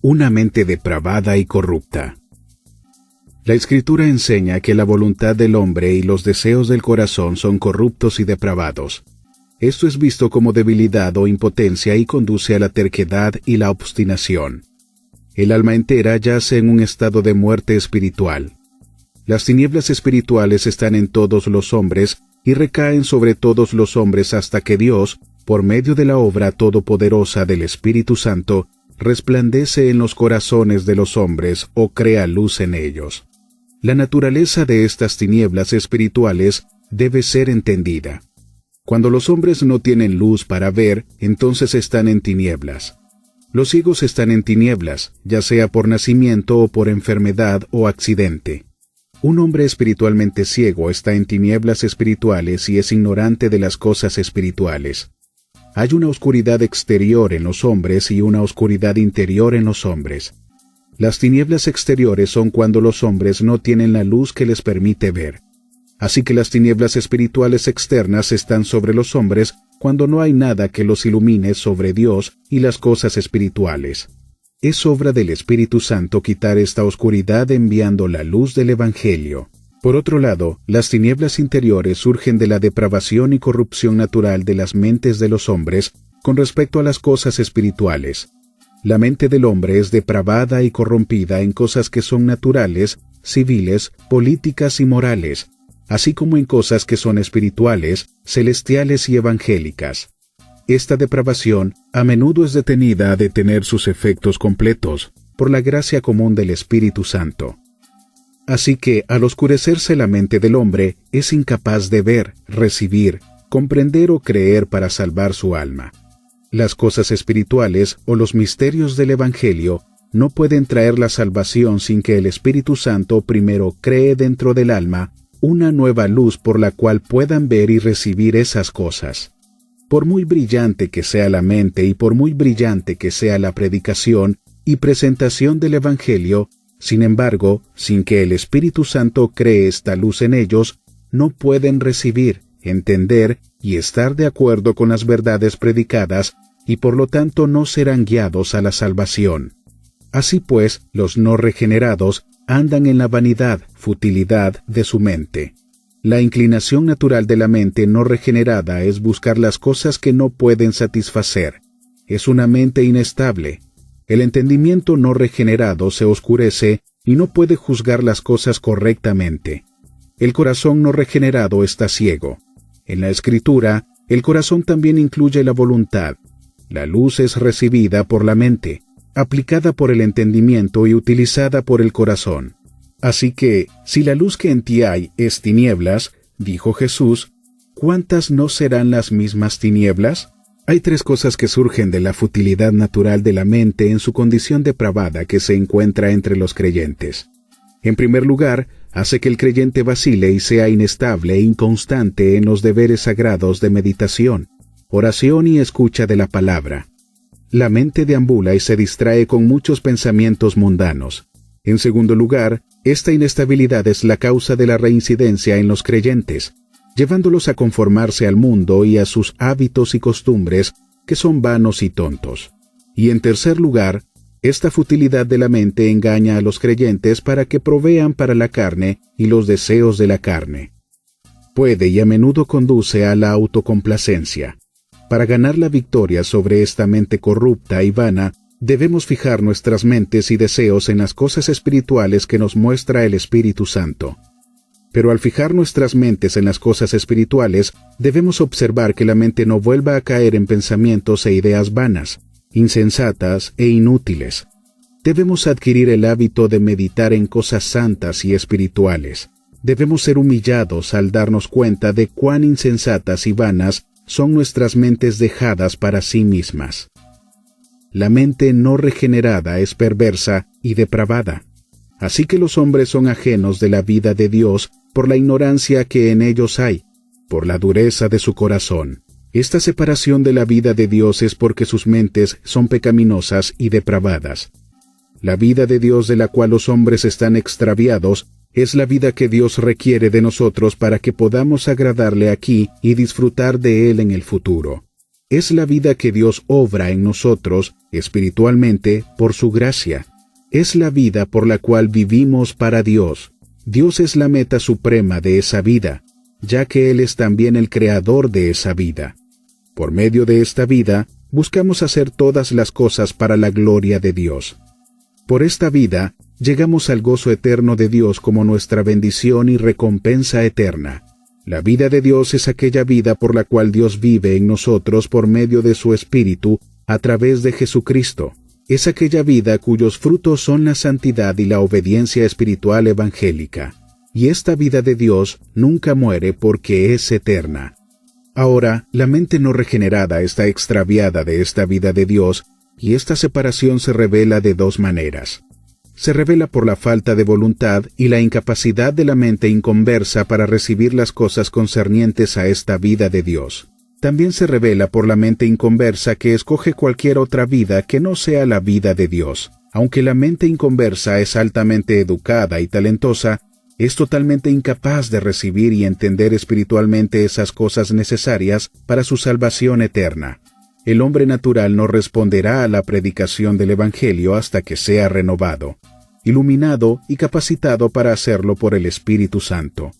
una mente depravada y corrupta. La Escritura enseña que la voluntad del hombre y los deseos del corazón son corruptos y depravados. Esto es visto como debilidad o impotencia y conduce a la terquedad y la obstinación. El alma entera yace en un estado de muerte espiritual. Las tinieblas espirituales están en todos los hombres y recaen sobre todos los hombres hasta que Dios, por medio de la obra todopoderosa del Espíritu Santo, resplandece en los corazones de los hombres o crea luz en ellos. La naturaleza de estas tinieblas espirituales debe ser entendida. Cuando los hombres no tienen luz para ver, entonces están en tinieblas. Los ciegos están en tinieblas, ya sea por nacimiento o por enfermedad o accidente. Un hombre espiritualmente ciego está en tinieblas espirituales y es ignorante de las cosas espirituales. Hay una oscuridad exterior en los hombres y una oscuridad interior en los hombres. Las tinieblas exteriores son cuando los hombres no tienen la luz que les permite ver. Así que las tinieblas espirituales externas están sobre los hombres cuando no hay nada que los ilumine sobre Dios y las cosas espirituales. Es obra del Espíritu Santo quitar esta oscuridad enviando la luz del Evangelio. Por otro lado, las tinieblas interiores surgen de la depravación y corrupción natural de las mentes de los hombres con respecto a las cosas espirituales. La mente del hombre es depravada y corrompida en cosas que son naturales, civiles, políticas y morales, así como en cosas que son espirituales, celestiales y evangélicas. Esta depravación a menudo es detenida a detener sus efectos completos, por la gracia común del Espíritu Santo. Así que, al oscurecerse la mente del hombre, es incapaz de ver, recibir, comprender o creer para salvar su alma. Las cosas espirituales o los misterios del Evangelio no pueden traer la salvación sin que el Espíritu Santo primero cree dentro del alma una nueva luz por la cual puedan ver y recibir esas cosas. Por muy brillante que sea la mente y por muy brillante que sea la predicación y presentación del Evangelio, sin embargo, sin que el Espíritu Santo cree esta luz en ellos, no pueden recibir, entender y estar de acuerdo con las verdades predicadas y por lo tanto no serán guiados a la salvación. Así pues, los no regenerados andan en la vanidad, futilidad de su mente. La inclinación natural de la mente no regenerada es buscar las cosas que no pueden satisfacer. Es una mente inestable. El entendimiento no regenerado se oscurece y no puede juzgar las cosas correctamente. El corazón no regenerado está ciego. En la Escritura, el corazón también incluye la voluntad. La luz es recibida por la mente, aplicada por el entendimiento y utilizada por el corazón. Así que, si la luz que en ti hay es tinieblas, dijo Jesús, ¿cuántas no serán las mismas tinieblas? Hay tres cosas que surgen de la futilidad natural de la mente en su condición depravada que se encuentra entre los creyentes. En primer lugar, hace que el creyente vacile y sea inestable e inconstante en los deberes sagrados de meditación, oración y escucha de la palabra. La mente deambula y se distrae con muchos pensamientos mundanos. En segundo lugar, esta inestabilidad es la causa de la reincidencia en los creyentes, llevándolos a conformarse al mundo y a sus hábitos y costumbres, que son vanos y tontos. Y en tercer lugar, esta futilidad de la mente engaña a los creyentes para que provean para la carne y los deseos de la carne. Puede y a menudo conduce a la autocomplacencia. Para ganar la victoria sobre esta mente corrupta y vana, debemos fijar nuestras mentes y deseos en las cosas espirituales que nos muestra el Espíritu Santo. Pero al fijar nuestras mentes en las cosas espirituales, debemos observar que la mente no vuelva a caer en pensamientos e ideas vanas, insensatas e inútiles. Debemos adquirir el hábito de meditar en cosas santas y espirituales. Debemos ser humillados al darnos cuenta de cuán insensatas y vanas son nuestras mentes dejadas para sí mismas. La mente no regenerada es perversa y depravada. Así que los hombres son ajenos de la vida de Dios por la ignorancia que en ellos hay, por la dureza de su corazón. Esta separación de la vida de Dios es porque sus mentes son pecaminosas y depravadas. La vida de Dios de la cual los hombres están extraviados es la vida que Dios requiere de nosotros para que podamos agradarle aquí y disfrutar de Él en el futuro. Es la vida que Dios obra en nosotros, espiritualmente, por su gracia. Es la vida por la cual vivimos para Dios. Dios es la meta suprema de esa vida, ya que Él es también el creador de esa vida. Por medio de esta vida, buscamos hacer todas las cosas para la gloria de Dios. Por esta vida, llegamos al gozo eterno de Dios como nuestra bendición y recompensa eterna. La vida de Dios es aquella vida por la cual Dios vive en nosotros por medio de su Espíritu, a través de Jesucristo. Es aquella vida cuyos frutos son la santidad y la obediencia espiritual evangélica. Y esta vida de Dios nunca muere porque es eterna. Ahora, la mente no regenerada está extraviada de esta vida de Dios, y esta separación se revela de dos maneras. Se revela por la falta de voluntad y la incapacidad de la mente inconversa para recibir las cosas concernientes a esta vida de Dios. También se revela por la mente inconversa que escoge cualquier otra vida que no sea la vida de Dios. Aunque la mente inconversa es altamente educada y talentosa, es totalmente incapaz de recibir y entender espiritualmente esas cosas necesarias para su salvación eterna. El hombre natural no responderá a la predicación del Evangelio hasta que sea renovado, iluminado y capacitado para hacerlo por el Espíritu Santo.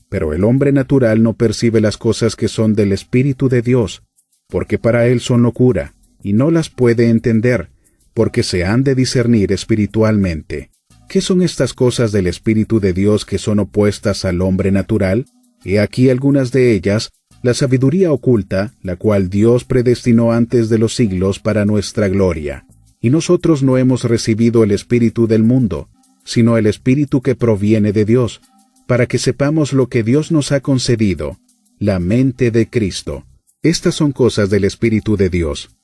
Pero el hombre natural no percibe las cosas que son del Espíritu de Dios, porque para él son locura, y no las puede entender, porque se han de discernir espiritualmente. ¿Qué son estas cosas del Espíritu de Dios que son opuestas al hombre natural? He aquí algunas de ellas: la sabiduría oculta, la cual Dios predestinó antes de los siglos para nuestra gloria. Y nosotros no hemos recibido el espíritu del mundo, sino el Espíritu que proviene de Dios, para que sepamos lo que Dios nos ha concedido, la mente de Cristo. Estas son cosas del Espíritu de Dios.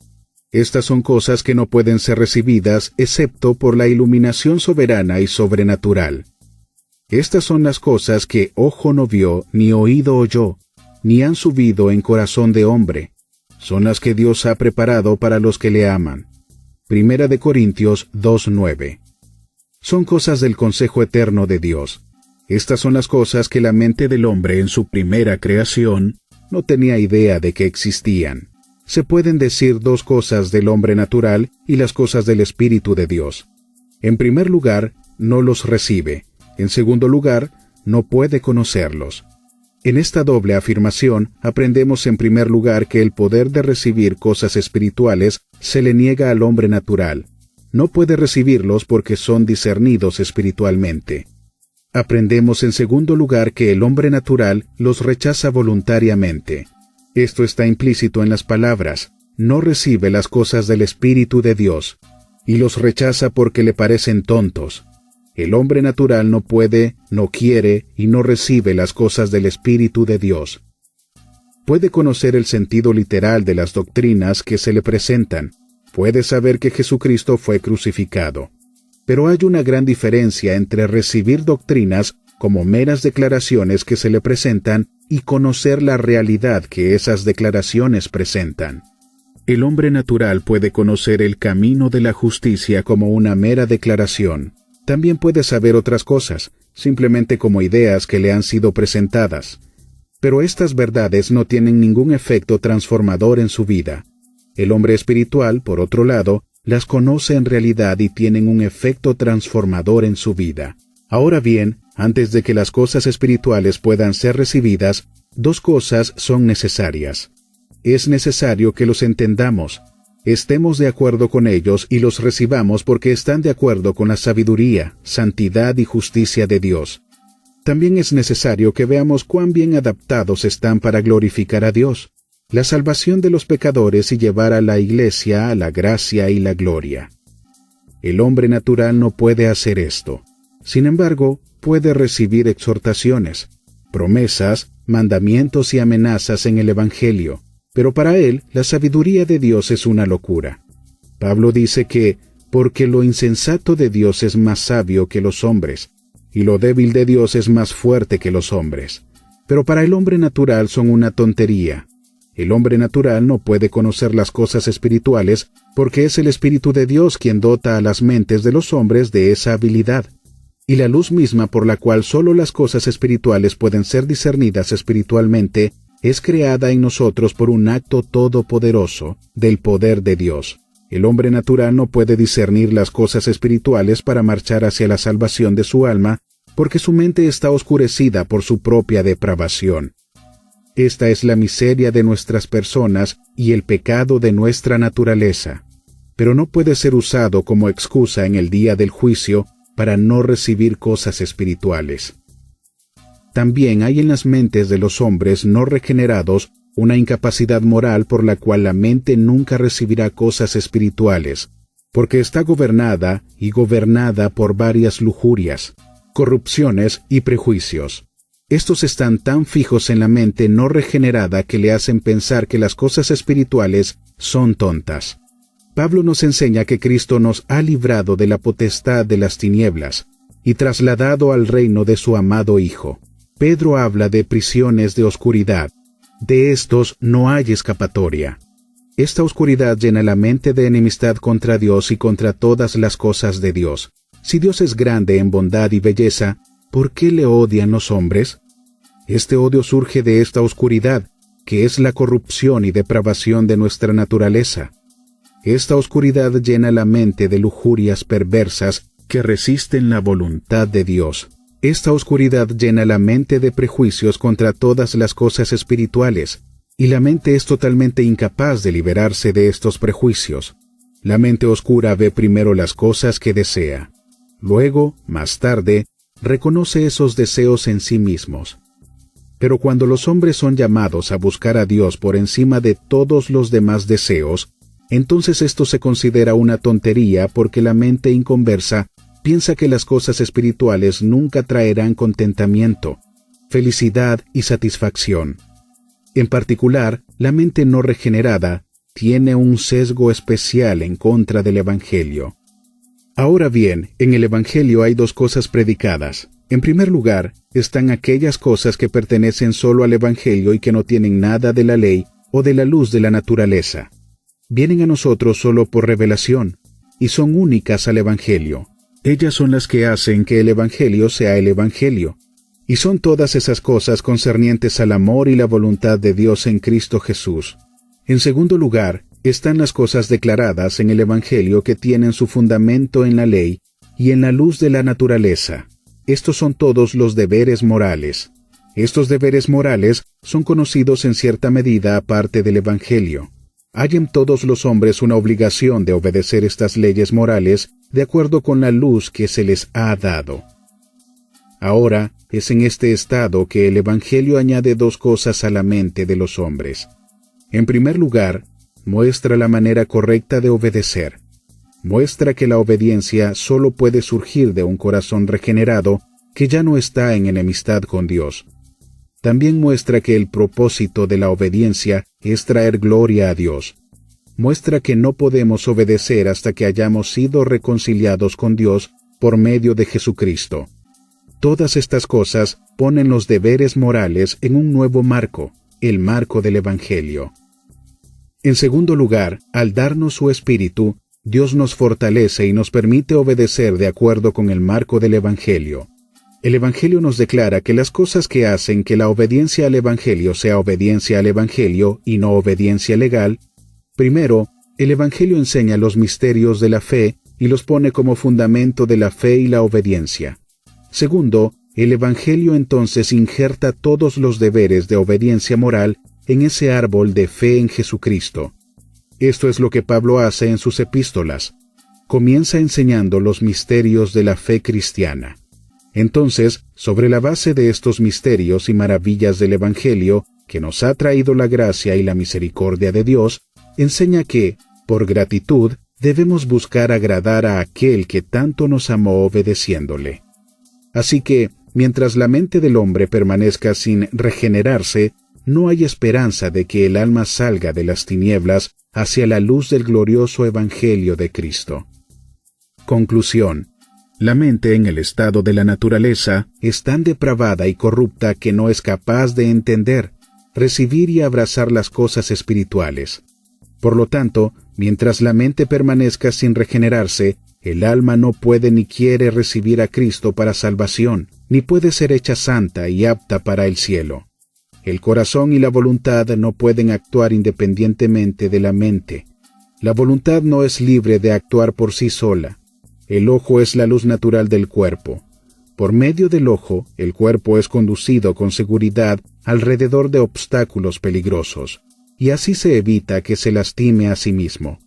Estas son cosas que no pueden ser recibidas excepto por la iluminación soberana y sobrenatural. Estas son las cosas que ojo no vio, ni oído oyó, ni han subido en corazón de hombre. Son las que Dios ha preparado para los que le aman. Primera de Corintios 2:9. Son cosas del consejo eterno de Dios. Estas son las cosas que la mente del hombre en su primera creación no tenía idea de que existían. Se pueden decir dos cosas del hombre natural y las cosas del Espíritu de Dios. En primer lugar, no los recibe. En segundo lugar, no puede conocerlos. En esta doble afirmación, aprendemos en primer lugar que el poder de recibir cosas espirituales se le niega al hombre natural. No puede recibirlos porque son discernidos espiritualmente. Aprendemos en segundo lugar que el hombre natural los rechaza voluntariamente. Esto está implícito en las palabras: no recibe las cosas del Espíritu de Dios, y los rechaza porque le parecen tontos. El hombre natural no puede, no quiere y no recibe las cosas del Espíritu de Dios. Puede conocer el sentido literal de las doctrinas que se le presentan, puede saber que Jesucristo fue crucificado. Pero hay una gran diferencia entre recibir doctrinas como meras declaraciones que se le presentan y conocer la realidad que esas declaraciones presentan. El hombre natural puede conocer el camino de la justicia como una mera declaración. También puede saber otras cosas, simplemente como ideas que le han sido presentadas. Pero estas verdades no tienen ningún efecto transformador en su vida. El hombre espiritual, por otro lado, las conoce en realidad y tienen un efecto transformador en su vida. Ahora bien, antes de que las cosas espirituales puedan ser recibidas, dos cosas son necesarias. Es necesario que los entendamos, estemos de acuerdo con ellos y los recibamos porque están de acuerdo con la sabiduría, santidad y justicia de Dios. También es necesario que veamos cuán bien adaptados están para glorificar a Dios, la salvación de los pecadores y llevar a la Iglesia a la gracia y la gloria. El hombre natural no puede hacer esto. Sin embargo, puede recibir exhortaciones, promesas, mandamientos y amenazas en el Evangelio, pero para él la sabiduría de Dios es una locura. Pablo dice que, porque lo insensato de Dios es más sabio que los hombres, y lo débil de Dios es más fuerte que los hombres. Pero para el hombre natural son una tontería. El hombre natural no puede conocer las cosas espirituales porque es el Espíritu de Dios quien dota a las mentes de los hombres de esa habilidad. Y la luz misma por la cual solo las cosas espirituales pueden ser discernidas espiritualmente es creada en nosotros por un acto todopoderoso del poder de Dios. El hombre natural no puede discernir las cosas espirituales para marchar hacia la salvación de su alma, porque su mente está oscurecida por su propia depravación. Esta es la miseria de nuestras personas y el pecado de nuestra naturaleza, pero no puede ser usado como excusa en el día del juicio para no recibir cosas espirituales. También hay en las mentes de los hombres no regenerados una incapacidad moral por la cual la mente nunca recibirá cosas espirituales, porque está gobernada por varias lujurias, corrupciones y prejuicios. Estos están tan fijos en la mente no regenerada que le hacen pensar que las cosas espirituales son tontas. Pablo nos enseña que Cristo nos ha librado de la potestad de las tinieblas y trasladado al reino de su amado Hijo. Pedro habla de prisiones de oscuridad. De estos no hay escapatoria. Esta oscuridad llena la mente de enemistad contra Dios y contra todas las cosas de Dios. Si Dios es grande en bondad y belleza, ¿por qué le odian los hombres? Este odio surge de esta oscuridad, que es la corrupción y depravación de nuestra naturaleza. Esta oscuridad llena la mente de lujurias perversas que resisten la voluntad de Dios. Esta oscuridad llena la mente de prejuicios contra todas las cosas espirituales, y la mente es totalmente incapaz de liberarse de estos prejuicios. La mente oscura ve primero las cosas que desea. Luego, más tarde, reconoce esos deseos en sí mismos. Pero cuando los hombres son llamados a buscar a Dios por encima de todos los demás deseos, entonces esto se considera una tontería porque la mente inconversa piensa que las cosas espirituales nunca traerán contentamiento, felicidad y satisfacción. En particular, la mente no regenerada tiene un sesgo especial en contra del Evangelio. Ahora bien, en el Evangelio hay dos cosas predicadas. En primer lugar, están aquellas cosas que pertenecen solo al Evangelio y que no tienen nada de la ley o de la luz de la naturaleza. Vienen a nosotros solo por revelación, y son únicas al Evangelio. Ellas son las que hacen que el Evangelio sea el Evangelio, y son todas esas cosas concernientes al amor y la voluntad de Dios en Cristo Jesús. En segundo lugar, están las cosas declaradas en el Evangelio que tienen su fundamento en la ley y en la luz de la naturaleza. Estos son todos los deberes morales. Estos deberes morales son conocidos en cierta medida aparte del Evangelio. Hay en todos los hombres una obligación de obedecer estas leyes morales de acuerdo con la luz que se les ha dado. Ahora, es en este estado que el Evangelio añade dos cosas a la mente de los hombres. En primer lugar, muestra la manera correcta de obedecer. Muestra que la obediencia solo puede surgir de un corazón regenerado que ya no está en enemistad con Dios. También muestra que el propósito de la obediencia es traer gloria a Dios. Muestra que no podemos obedecer hasta que hayamos sido reconciliados con Dios por medio de Jesucristo. Todas estas cosas ponen los deberes morales en un nuevo marco, el marco del Evangelio. En segundo lugar, al darnos su Espíritu, Dios nos fortalece y nos permite obedecer de acuerdo con el marco del Evangelio. El Evangelio nos declara que las cosas que hacen que la obediencia al Evangelio sea obediencia al Evangelio y no obediencia legal. Primero, el Evangelio enseña los misterios de la fe y los pone como fundamento de la fe y la obediencia. Segundo, el Evangelio entonces injerta todos los deberes de obediencia moral en ese árbol de fe en Jesucristo. Esto es lo que Pablo hace en sus epístolas. Comienza enseñando los misterios de la fe cristiana. Entonces, sobre la base de estos misterios y maravillas del Evangelio, que nos ha traído la gracia y la misericordia de Dios, enseña que, por gratitud, debemos buscar agradar a aquel que tanto nos amó obedeciéndole. Así que, mientras la mente del hombre permanezca sin regenerarse, no hay esperanza de que el alma salga de las tinieblas hacia la luz del glorioso Evangelio de Cristo. Conclusión. La mente en el estado de la naturaleza es tan depravada y corrupta que no es capaz de entender, recibir y abrazar las cosas espirituales. Por lo tanto, mientras la mente permanezca sin regenerarse, el alma no puede ni quiere recibir a Cristo para salvación, ni puede ser hecha santa y apta para el cielo. El corazón y la voluntad no pueden actuar independientemente de la mente. La voluntad no es libre de actuar por sí sola. El ojo es la luz natural del cuerpo. Por medio del ojo, el cuerpo es conducido con seguridad alrededor de obstáculos peligrosos, y así se evita que se lastime a sí mismo.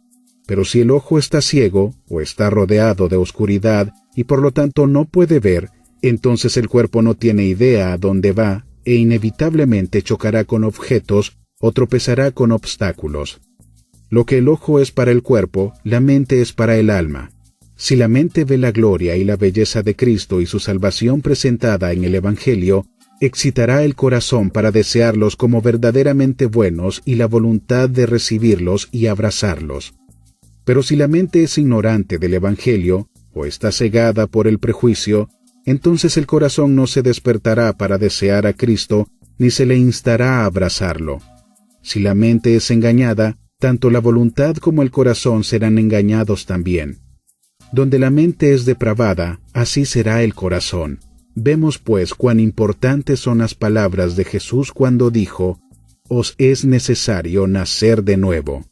Pero si el ojo está ciego o está rodeado de oscuridad y por lo tanto no puede ver, entonces el cuerpo no tiene idea a dónde va e inevitablemente chocará con objetos o tropezará con obstáculos. Lo que el ojo es para el cuerpo, la mente es para el alma. Si la mente ve la gloria y la belleza de Cristo y su salvación presentada en el Evangelio, excitará el corazón para desearlos como verdaderamente buenos y la voluntad de recibirlos y abrazarlos. Pero si la mente es ignorante del Evangelio, o está cegada por el prejuicio, entonces el corazón no se despertará para desear a Cristo, ni se le instará a abrazarlo. Si la mente es engañada, tanto la voluntad como el corazón serán engañados también. Donde la mente es depravada, así será el corazón. Vemos pues cuán importantes son las palabras de Jesús cuando dijo: «Os es necesario nacer de nuevo».